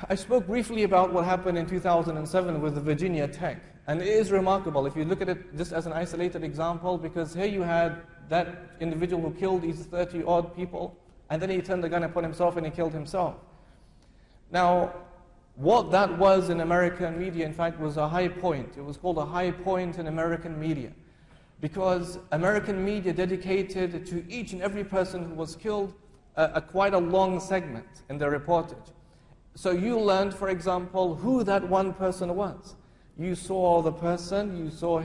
I spoke briefly about what happened in 2007 with the Virginia Tech. And it is remarkable if you look at it just as an isolated example, because here you had that individual who killed these 30-odd people, and then he turned the gun upon himself and he killed himself. Now, what that was in American media, in fact, was a high point. It was called a high point in American media, because American media dedicated to each and every person who was killed quite a long segment in their reportage. So you learned, for example, who that one person was. You saw the person, you saw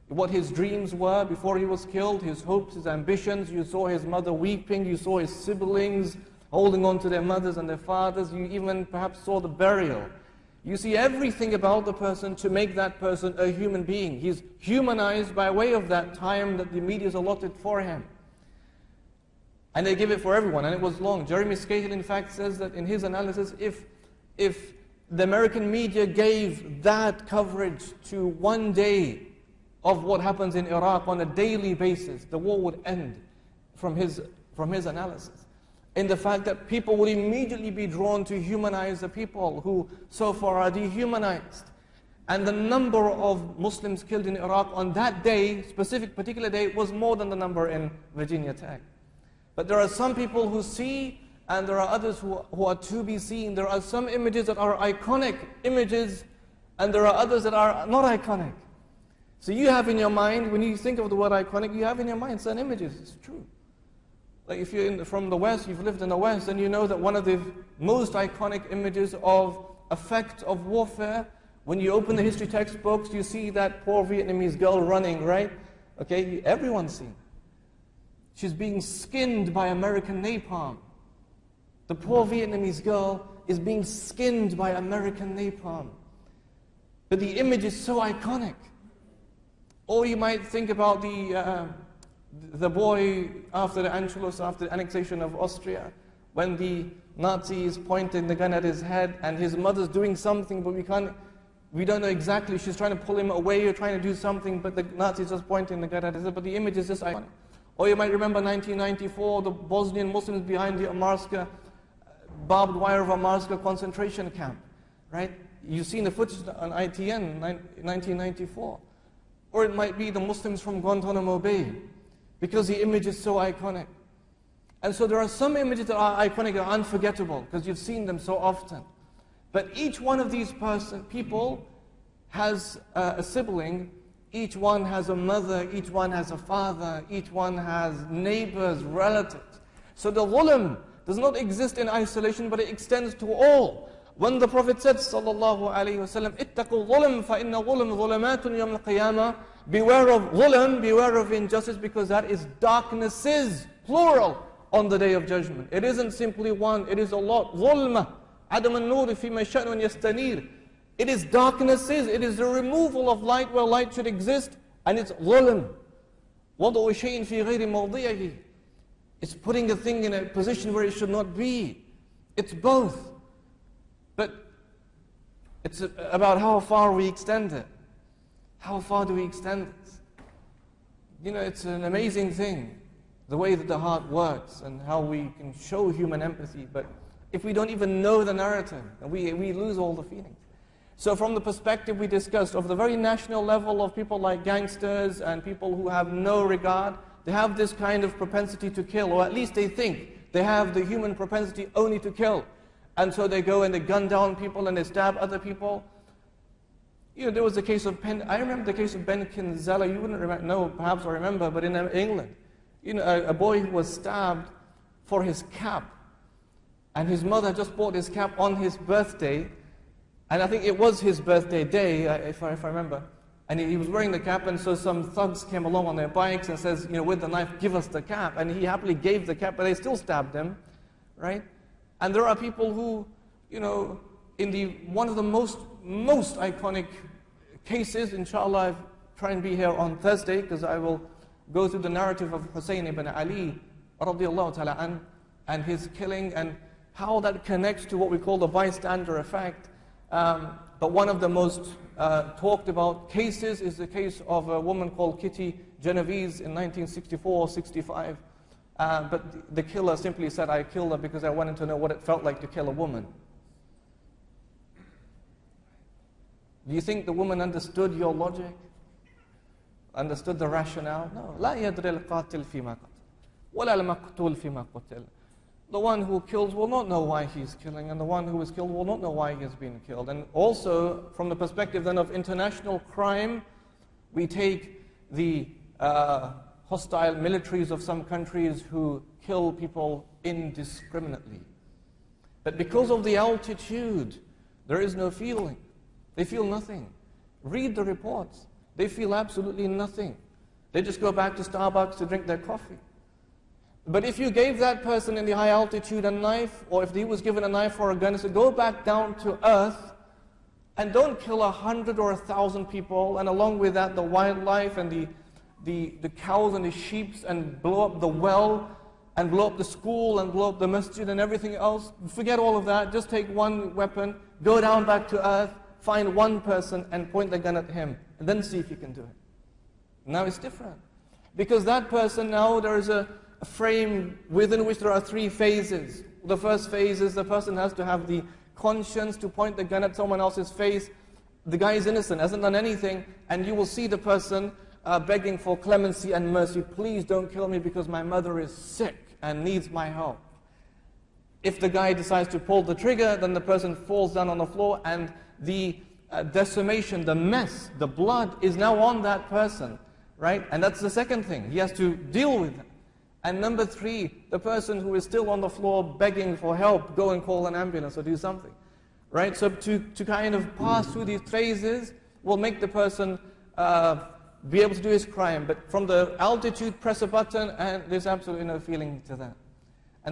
what his dreams were before he was killed, his hopes, his ambitions. You saw his mother weeping, you saw his siblings holding on to their mothers and their fathers. You even perhaps saw the burial. You see everything about the person to make that person a human being. He's humanized by way of that time that the media has allotted for him. And they give it for everyone, and it was long. Jeremy Scahill, in fact, says that in his analysis, if the American media gave that coverage to one day of what happens in Iraq on a daily basis, the war would end from his analysis. In the fact that people would immediately be drawn to humanize the people who so far are dehumanized. And the number of Muslims killed in Iraq on that day, particular day, was more than the number in Virginia Tech. But there are some people who see, and there are others who are to be seen. There are some images that are iconic images, and there are others that are not iconic. So you have in your mind, when you think of the word iconic, you have in your mind certain images. It's true. Like if you're from the West, you've lived in the West, then you know that one of the most iconic images of effect of warfare, when you open the history textbooks, you see that poor Vietnamese girl running, right? Okay, everyone's seen. She's being skinned by American napalm. The poor Vietnamese girl is being skinned by American napalm. But the image is so iconic. Or you might think about the boy after the Anschluss, after the annexation of Austria, when the Nazis pointed the gun at his head and his mother's doing something, but we don't know exactly. She's trying to pull him away or trying to do something, but the Nazis just pointing the gun at his head. But the image is just iconic. Or you might remember 1994, the Bosnian Muslims behind the Amarska, barbed wire of Amarska concentration camp, right? You've seen the footage on ITN, 1994. Or it might be the Muslims from Guantanamo Bay, because the image is so iconic. And so there are some images that are iconic, that are unforgettable, because you've seen them so often. But each one of these people has a sibling. Each one has a mother, each one has a father, each one has neighbors, relatives. So the dhulm does not exist in isolation, but it extends to all. When the Prophet said, sallallahu alayhi wa sallam, ittaqu dhulm fa inna dhulm dhulamatun yawm al-qiyamah, beware of dhulm, beware of injustice, because that is darknesses, plural, on the day of judgment. It isn't simply one, it is a lot. Dhulma, adam al-nur fi ma sha'nun yastanir. It is darknesses, it is the removal of light where light should exist, and it's dhulm. وَضْعُ شَيْءٍ فِي غَيْرِ مَوْضِعِهِ. It's putting a thing in a position where it should not be. It's both. But it's about how far we extend it. How far do we extend it? You know, it's an amazing thing, the way that the heart works and how we can show human empathy. But if we don't even know the narrative, we lose all the feelings. So from the perspective we discussed of the very national level of people like gangsters and people who have no regard, they have this kind of propensity to kill, or at least they think they have the human propensity only to kill. And so they go and they gun down people and they stab other people. You know, there was the case of I remember the case of Ben Kinzela. You wouldn't know, perhaps, or remember, but in England, you know, a boy who was stabbed for his cap, and his mother just bought his cap on his birthday. And I think it was his birthday day, if I remember. And he was wearing the cap, and so some thugs came along on their bikes and says, you know, with the knife, give us the cap. And he happily gave the cap, but they still stabbed him, right? And there are people who, you know, one of the most iconic cases, inshallah, I'll try and be here on Thursday, because I will go through the narrative of Hussein ibn Ali, radiallahu ta'ala, and his killing, and how that connects to what we call the bystander effect. But one of the most talked about cases is the case of a woman called Kitty Genovese in 1964-65. But the killer simply said, I killed her because I wanted to know what it felt like to kill a woman. Do you think the woman understood your logic? Understood the rationale? No. لا يدري القاتل فيما قتل ولا المقتول فيما قتل. The one who kills will not know why he's killing, and the one who is killed will not know why he has been killed. And also, from the perspective then of international crime, we take the hostile militaries of some countries who kill people indiscriminately. But because of the altitude, there is no feeling. They feel nothing. Read the reports. They feel absolutely nothing. They just go back to Starbucks to drink their coffee. But if you gave that person in the high altitude a knife, or if he was given a knife or a gun, so go back down to earth and don't kill 100 or 1,000 people, and along with that the wildlife and the cows and the sheep, and blow up the well, and blow up the school, and blow up the masjid and everything else. Forget all of that. Just take one weapon, go down back to earth, find one person and point the gun at him, and then see if you can do it. Now it's different. Because that person now, there is a frame within which there are 3 phases. The first phase is the person has to have the conscience to point the gun at someone else's face. The guy is innocent, hasn't done anything, and you will see the person begging for clemency and mercy. Please don't kill me because my mother is sick and needs my help. If the guy decides to pull the trigger, then the person falls down on the floor, and the decimation, the mess, the blood is now on that person, right? And that's the second thing. He has to deal with it. And number 3, the person who is still on the floor begging for help, go and call an ambulance or do something, right? So to kind of pass through these phases will make the person be able to do his crime. But from the altitude, press a button, and there's absolutely no feeling to that.